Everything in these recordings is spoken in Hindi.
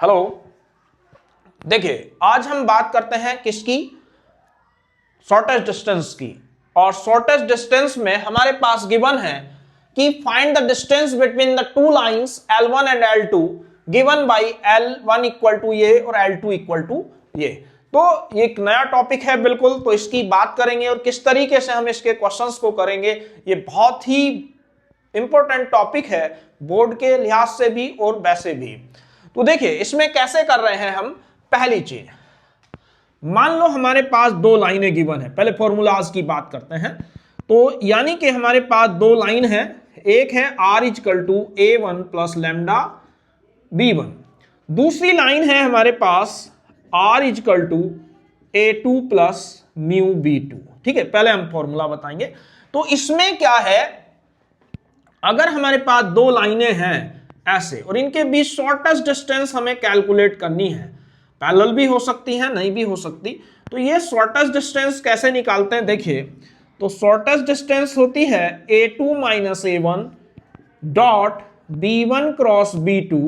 हेलो, देखिए आज हम बात करते हैं किसकी, शॉर्टेस्ट डिस्टेंस की। और शॉर्टेस्ट डिस्टेंस में हमारे पास गिवन है कि find the distance between the two lines L1 and L2 given by L1 equal to ये और L2 इक्वल टू ये। तो ये एक नया टॉपिक है बिल्कुल, तो इसकी बात करेंगे और किस तरीके से हम इसके क्वेश्चंस को करेंगे। ये बहुत ही इंपॉर्टेंट टॉपिक है बोर्ड के लिहाज से भी और वैसे भी। तो देखिए इसमें कैसे कर रहे हैं हम। पहली चीज, मान लो हमारे पास दो लाइनें गिवन है, पहले फॉर्मूलाज की बात करते हैं। तो यानी कि हमारे पास दो लाइन है, एक है r equal to a1 plus lambda b1, दूसरी लाइन है हमारे पास r equal to a2 plus mu b2। ठीक है, पहले हम फॉर्मूला बताएंगे। तो इसमें क्या है, अगर हमारे पास दो लाइनें हैं ऐसे और इनके बीच शॉर्टेस्ट डिस्टेंस हमें कैलकुलेट करनी है, पैरेलल भी हो सकती है नहीं भी हो सकती। तो ये शॉर्टेस्ट डिस्टेंस कैसे निकालते हैं, देखिए तो शॉर्टेस्ट डिस्टेंस होती है a2 minus a1 dot b1 cross b2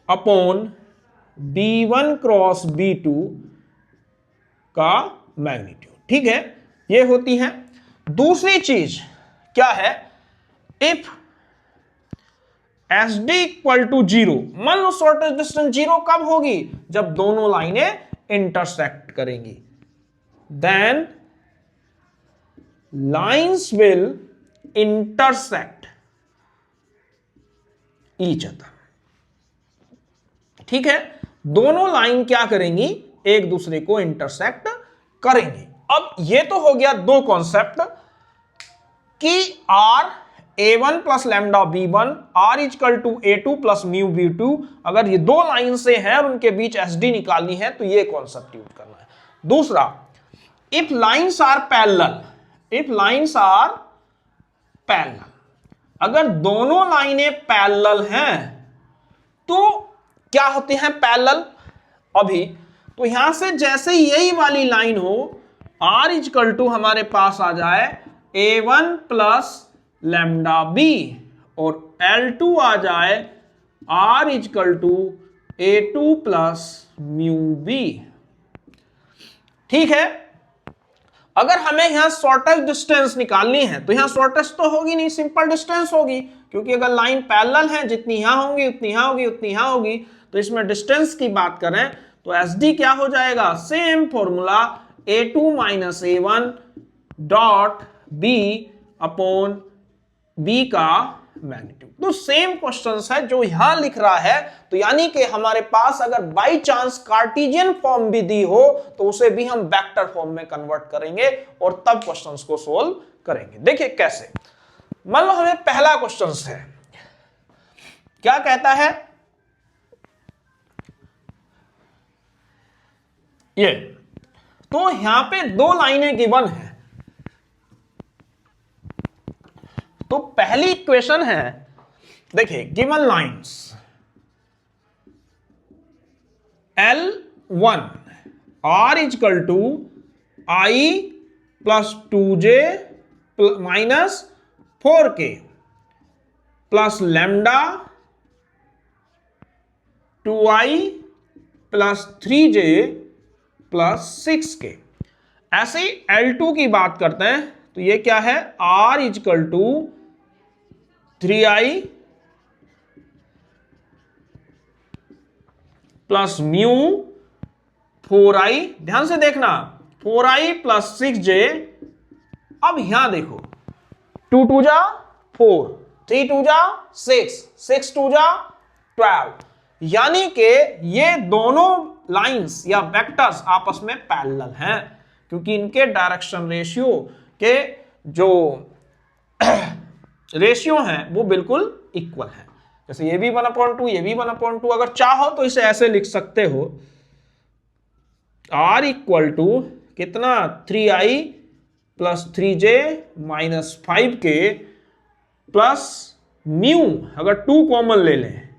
upon b1 cross b2 का मैग्नीट्यूड। ठीक है, ये होती है। दूसरी चीज क्या है, if S D equal to 0, मान लो शॉर्टेस्ट डिस्टेंस 0 कब होगी, जब दोनों लाइनें इंटरसेक्ट करेंगी, then lines will intersect each other. ठीक है, दोनों लाइन क्या करेंगी, एक दूसरे को इंटरसेक्ट करेंगे। अब ये तो हो गया दो कॉन्सेप्ट कि r a1 plus lambda b1 r equal to a2 plus mu b2, अगर ये दो लाइन से हैं और उनके बीच SD निकालनी है तो ये कॉन्सेप्ट यूज करना है। दूसरा, if lines are parallel, if lines are parallel, अगर दोनों लाइनें पैरेलल हैं तो क्या होती हैं पैरेलल अभी। तो यहां से जैसे यही वाली लाइन हो, r इक्वल टू हमारे पास आ जाए a1 प्लस लैम्डा b और L2 आ जाए r equal to a2 plus mu b। ठीक है, अगर हमें यहां शॉर्टेस्ट डिस्टेंस निकालनी है तो यहां शॉर्टेस्ट तो होगी नहीं, सिंपल डिस्टेंस होगी, क्योंकि अगर लाइन पैरेलल है जितनी यहां होगी उतनी यहां होगी उतनी यहां होगी। तो इसमें डिस्टेंस की बात करें तो SD क्या हो जाएगा, same formula a2 minus a1 dot b upon b का मैग्नीट्यूड। तो सेम क्वेश्चन है जो यहां लिख रहा है। तो यानी कि हमारे पास अगर बाय चांस कार्टेशियन फॉर्म भी दी हो तो उसे भी हम वेक्टर फॉर्म में कन्वर्ट करेंगे और तब क्वेश्चंस को सोल्व करेंगे। देखिए कैसे, मान लो हमें पहला क्वेश्चन है, क्या कहता है ये, तो यहां पे दो लाइनें गिवन है। तो पहली इक्वेशन है, देखिए given lines L1 r equal to i plus 2j minus 4k plus lambda 2i plus 3j plus 6k। ऐसे ही L2 की बात करते हैं तो ये क्या है, r equal to 3i plus mu 4i, ध्यान से देखना 4i प्लस 6j। अब यहां देखो 2 2 जा 4, 3 2 जा 6, 6 2 जा 12, यानी कि ये दोनों लाइंस या वेक्टर्स आपस में पैरेलल हैं, क्योंकि इनके डायरेक्शन रेशियो के जो रेशियो हैं वो बिल्कुल इक्वल है। जैसे ये भी 1/2, ये भी 1/2। अगर चाहो तो इसे ऐसे लिख सकते हो, r इक्वल टू कितना 3i plus 3j minus 5k plus mu, अगर 2 कॉमन ले लें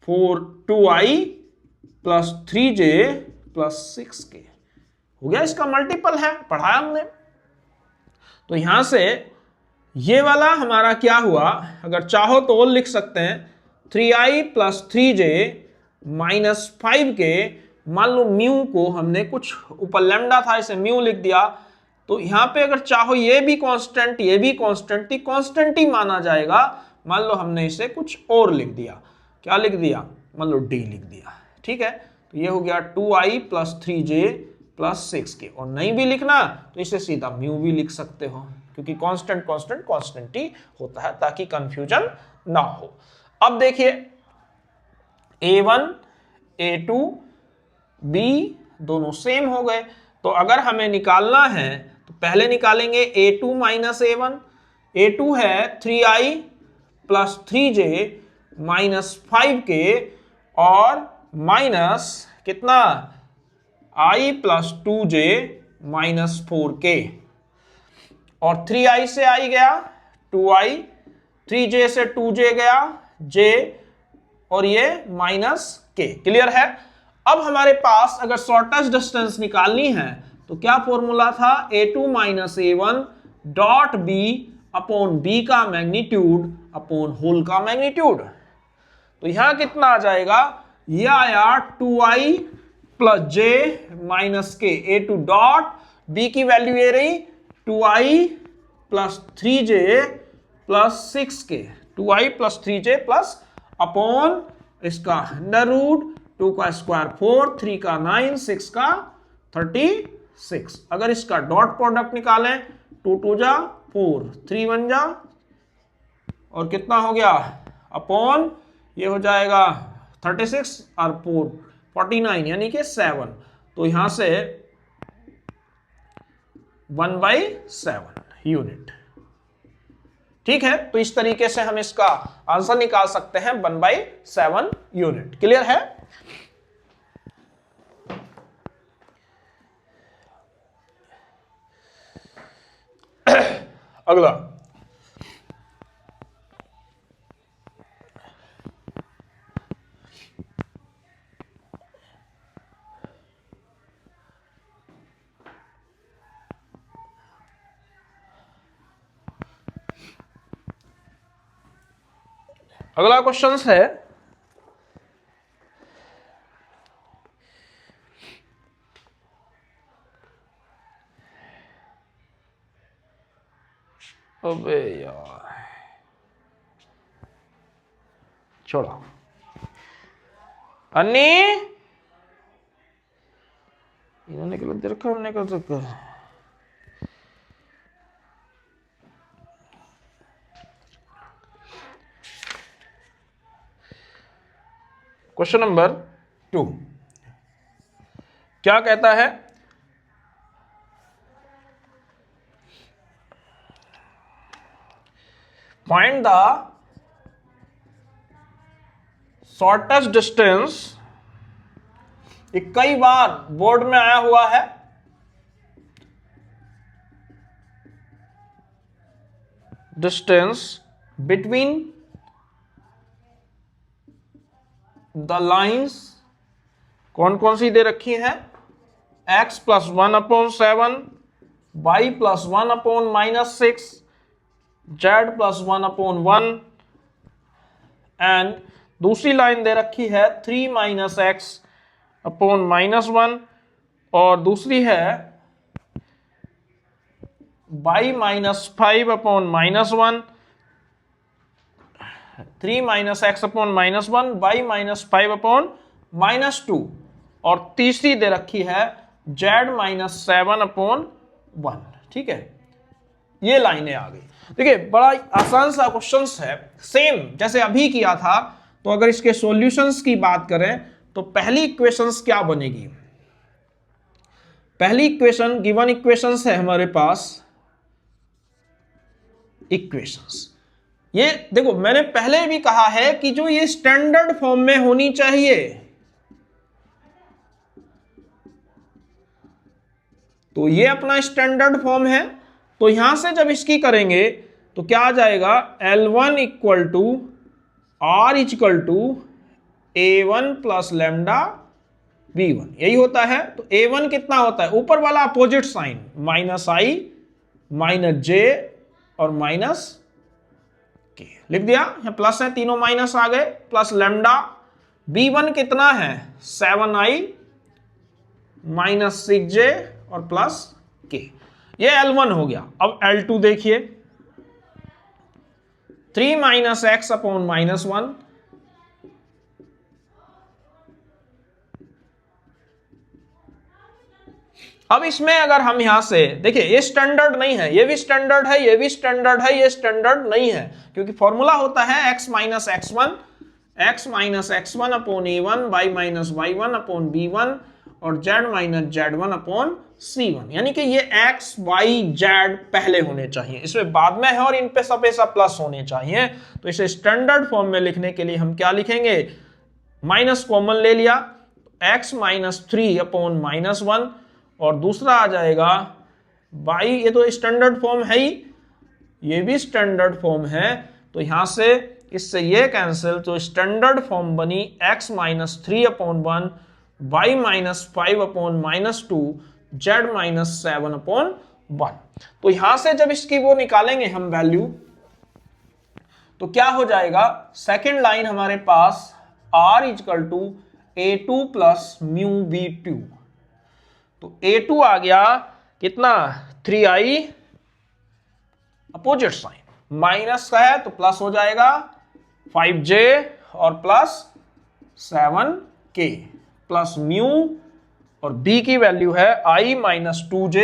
2i plus 3j plus 6k हो गया, इसका मल्टीपल है, पढ़ाया हमने। तो यहां से ये वाला हमारा क्या हुआ, अगर चाहो तो और लिख सकते हैं 3i plus 3j minus 5k, मान लो म्यू को हमने कुछ ऊपर लैम्डा था इसे म्यू लिख दिया, तो यहां पे अगर चाहो ये भी कांस्टेंट ये भी कांस्टेंट, कांस्टेंट ही माना जाएगा। मान लो हमने इसे कुछ और लिख दिया, क्या लिख दिया, मान लो d लिख दिया, ठीक है। तो ये हो गया 2i plus 3j plus 6k, और नहीं भी लिखना तो इसे सीधा म्यू भी लिख सकते हो, क्योंकि कांस्टेंट कांस्टेंट कांस्टेंट ही होता है, ताकि कंफ्यूजन ना हो। अब देखिए a1 a2 b दोनों सेम हो गए, तो अगर हमें निकालना है तो पहले निकालेंगे a2 माइनस a1। a2 है 3i plus 3j minus 5k और माइनस कितना i plus 2j minus 4k, और 3i से i गया 2i, 3j से 2j गया j, और ये माइनस k। क्लियर है। अब हमारे पास अगर शॉर्टेस्ट डिस्टेंस निकालनी है तो क्या फॉर्मूला था, a2 minus a1 dot b upon b का मैग्नीट्यूड अपॉन होल का मैग्नीट्यूड। तो यहां कितना आ जाएगा, यह आया 2i plus j minus k, a2 dot b की वैल्यू ये रही 2i plus 3j plus 6k, 2i plus 3j plus upon इसका अंडर रूट, 2 का स्क्वायर 4, 3 का 9, 6 का 36। अगर इसका डॉट प्रोडक्ट निकालें 2 2 जा 4, 3 1 जा, और कितना हो गया अपॉन, ये हो जाएगा 36 और 4 49 यानी कि 7, तो यहां से 1/7 यूनिट। ठीक है, तो इस तरीके से हम इसका आंसर निकाल सकते हैं 1/7 यूनिट। क्लियर है। अगला क्वेश्चन है अबे यार छोड़ा, अन्नी इन्होंने गलत रखा, हमने कर सकता है। क्वेश्चन नंबर 2 क्या कहता है, फाइंड द शॉर्टेस्ट डिस्टेंस। ये कई बार बोर्ड में आया हुआ है, डिस्टेंस बिटवीन द लाइन्स, कौन कौन सी दे रखी है, x plus 1/7, y plus 1/-6, z plus 1/1, and दूसरी लाइन दे रखी है 3 - x/-1, और दूसरी है y - 5/-1, 3 - x/-1, y - 5/-2, और तीसरी दे रखी है z - 7/1। ठीक है, ये लाइनें आ गई। देखिए बड़ा आसान सा क्वेश्चन है, सेम जैसे अभी किया था। तो अगर इसके सॉल्यूशंस की बात करें तो पहली इक्वेशंस क्या बनेगी, पहली इक्वेशन गिवन इक्वेशंस है हमारे पास, इक्वेशंस। ये देखो मैंने पहले भी कहा है कि जो ये स्टैंडर्ड फॉर्म में होनी चाहिए, तो ये अपना स्टैंडर्ड फॉर्म है। तो यहां से जब इसकी करेंगे तो क्या आ जाएगा, L1 equal to R equal to A1 plus lambda B1, यही होता है। तो A1 कितना होता है, ऊपर वाला अपोजिट साइन -i -j और -k, के। लिख दिया, यहाँ प्लस है, तीनों माइनस आ गए, प्लस लैम्डा b1 कितना है 7i माइनस 6j और प्लस k। ये L1 हो गया। अब L2 देखिए, 3 माइनस एक्स अपॉन माइनस 1, अब इसमें अगर हम यहां से देखिए, ये स्टैंडर्ड नहीं है, ये भी स्टैंडर्ड है, ये भी स्टैंडर्ड है, ये स्टैंडर्ड नहीं है, क्योंकि फॉर्मूला होता है x minus x1 upon a1 y minus y1 upon b1 और z minus z1 upon c1, यानी कि ये x y z पहले होने चाहिए, इसमें बाद में है और इन पे सब प्लस होने चाहिए। तो इसे स्टैंडर्ड फॉर्म में लिखने के लिए हम क्या लिखेंगे, माइनस कॉमन ले लिया, x माइनस 3 अपॉन माइनस 1 और दूसरा आ जाएगा y, ये तो स्टैंडर्ड फॉर्म है ही, ये भी स्टैंडर्ड फॉर्म है, तो यहां से इससे ये कैंसिल, तो स्टैंडर्ड फॉर्म बनी x minus 3 upon 1 y minus 5 upon minus 2 z minus 7 upon 1। तो यहां से जब इसकी वो निकालेंगे हम वैल्यू, तो क्या हो जाएगा, सेकेंड लाइन हमारे पास r equal to a2 plus mu b2, तो a2 आ गया कितना 3i, अपोजिट साइन, माइनस का है तो प्लस हो जाएगा 5j और प्लस 7k प्लस म्यू, और b की वैल्यू है i माइनस 2j,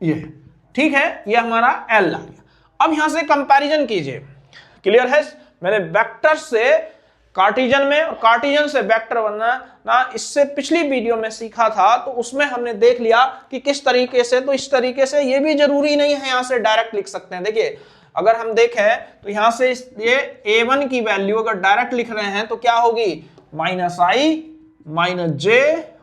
ये ठीक है, ये हमारा L आ गया। अब यहां से कंपैरिजन कीजिए, क्लियर है, मैंने वेक्टर से कार्टिजन में और कार्टिजन से वेक्टर बनना ना, इससे पिछली वीडियो में सीखा था, तो उसमें हमने देख लिया कि किस तरीके से, तो इस तरीके से, ये भी जरूरी नहीं है यहां से डायरेक्ट लिख सकते हैं। देखिए अगर हम देखें तो यहां से ये a1 की वैल्यू अगर डायरेक्ट लिख रहे हैं तो क्या होगी, माइनस i माइनस j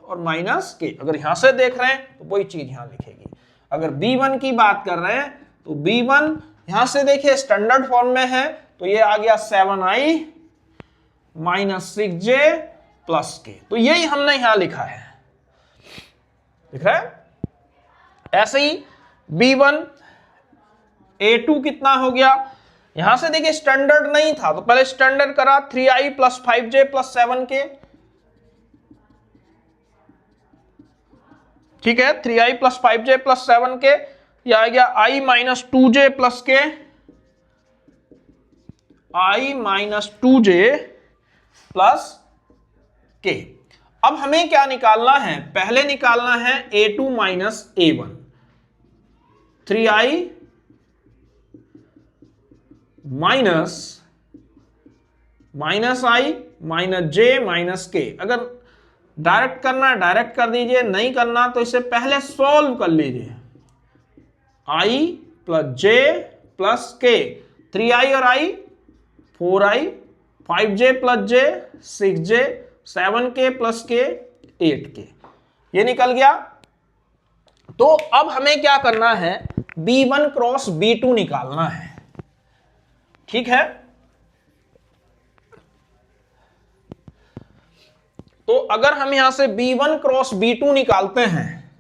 और माइनस k। अगर यहां से देख रहे हैं तो वही चीज यहां लिखेगी। अगर b1 की बात कर रहे हैं तो b1 यहां से देखिए स्टैंडर्ड फॉर्म में है, तो ये आ गया 7i minus 6j plus k, तो यही हमने यहां लिखा है, दिख रहा है। ऐसे ही b1 a2 कितना हो गया, यहां से देखिए स्टैंडर्ड नहीं था तो पहले स्टैंडर्ड करा, 3i plus 5j plus 7k, ठीक है, 3i plus 5j plus 7k, यह आ गया i minus 2j plus k, i minus 2j plus k। अब हमें क्या निकालना है, पहले निकालना है a2 minus a1, 3i minus i minus j minus k। अगर डायरेक्ट करना है डायरेक्ट कर दीजिए, नहीं करना तो इसे पहले सॉल्व कर लीजिए, i plus j plus k, 3i और i 4i, 5j plus j 6j, 7k plus k 8k, ये निकल गया। तो अब हमें क्या करना है, b1 क्रॉस b2 निकालना है, ठीक है। तो अगर हम यहां से b1 क्रॉस b2 निकालते हैं,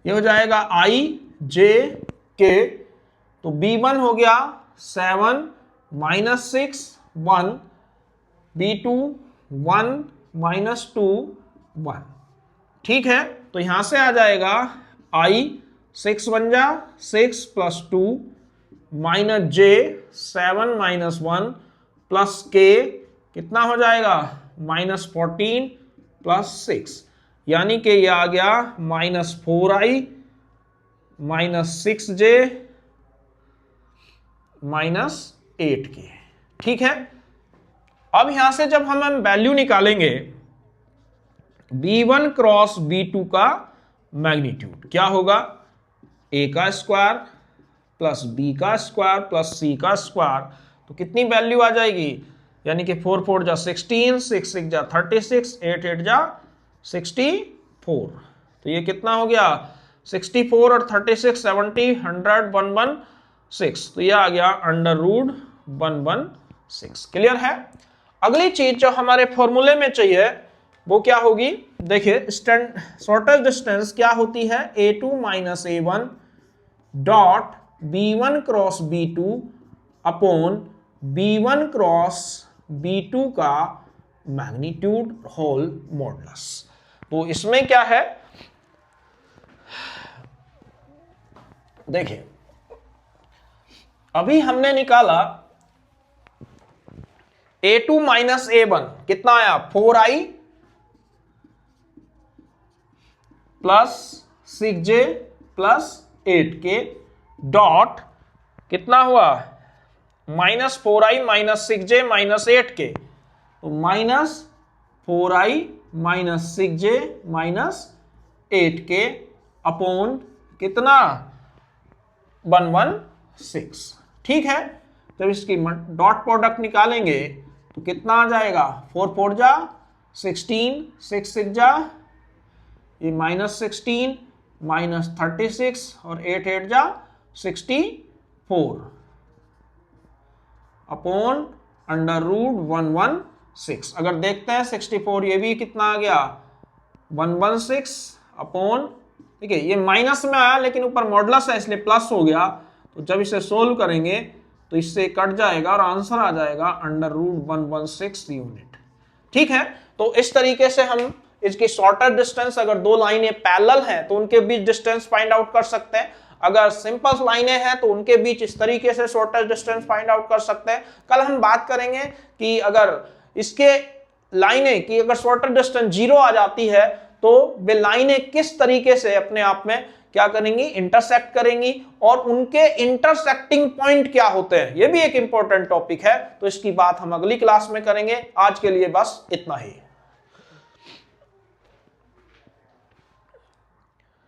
ये हो जाएगा i j k, तो b1 हो गया 7 माइनस 6 1, b2 1 माइनस 2 1, ठीक है। तो यहां से आ जाएगा i 6 बन जा 6 plus 2 minus j 7 minus 1 plus k कितना हो जाएगा, माइनस 14 प्लस 6, यानी कि ये आ गया minus 4i minus 6j minus 8k, ठीक है। अब यहां से जब हम वैल्यू निकालेंगे b1 क्रॉस b2 का मैग्नीट्यूड क्या होगा, a का स्क्वायर प्लस b का स्क्वायर प्लस c का स्क्वायर, तो कितनी वैल्यू आ जाएगी, यानी कि 4 4 जा 16, 6 6 जा 36, 8 8 जा 64, तो ये कितना हो गया 64 और 36 70 100 116, तो ये आ गया अंडर रूट 116, क्लियर है। अगली चीज जो हमारे फॉर्मूले में चाहिए वो क्या होगी, देखिए शॉर्टेस्ट डिस्टेंस क्या होती है, a2 minus a1 dot B1 cross B2 upon B1 cross B2 का मैग्नीट्यूड होल मॉडुलस। तो इसमें क्या है, देखिए अभी हमने निकाला A2 माइनस A1 कितना आया 4i plus 6j plus 8k dot कितना हुआ -4i minus 6j minus 8k, तो -4i minus 6j minus 8k upon कितना 116। ठीक है, जब इसकी डॉट प्रोडक्ट निकालेंगे तो कितना आ जाएगा 4 4 जा 16, 6 6 जा ये -16 -36 और 8 8 जा 64 अपॉन √116। अगर देखते हैं 64 ये भी कितना आ गया 116 अपॉन, ठीक है ये माइनस में आया लेकिन ऊपर मॉडुलस है इसलिए प्लस हो गया, तो जब इसे सोल्व करेंगे तो इससे कट जाएगा और आंसर आ जाएगा √116 यूनिट। ठीक है, तो इस तरीके से हम इसकी शॉर्टर डिस्टेंस, अगर दो लाइनें पैरेलल हैं तो उनके बीच डिस्टेंस फाइंड आउट कर सकते हैं, अगर सिंपल लाइनें हैं तो उनके बीच इस तरीके से शॉर्टेस्ट डिस्टेंस फाइंड आउट कर सकते हैं। कल हम बात करेंगे कि अगर इसके लाइनें की अगर शॉर्टर डिस्टेंस 0 आ जाती है तो वे लाइनें किस तरीके से अपने आप में क्या करेंगी इंटरसेक्ट करेंगी और उनके इंटरसेक्टिंग पॉइंट क्या होते हैं, यह भी एक इंपॉर्टेंट टॉपिक है, तो इसकी बात हम अगली क्लास में करेंगे। आज के लिए बस इतना ही।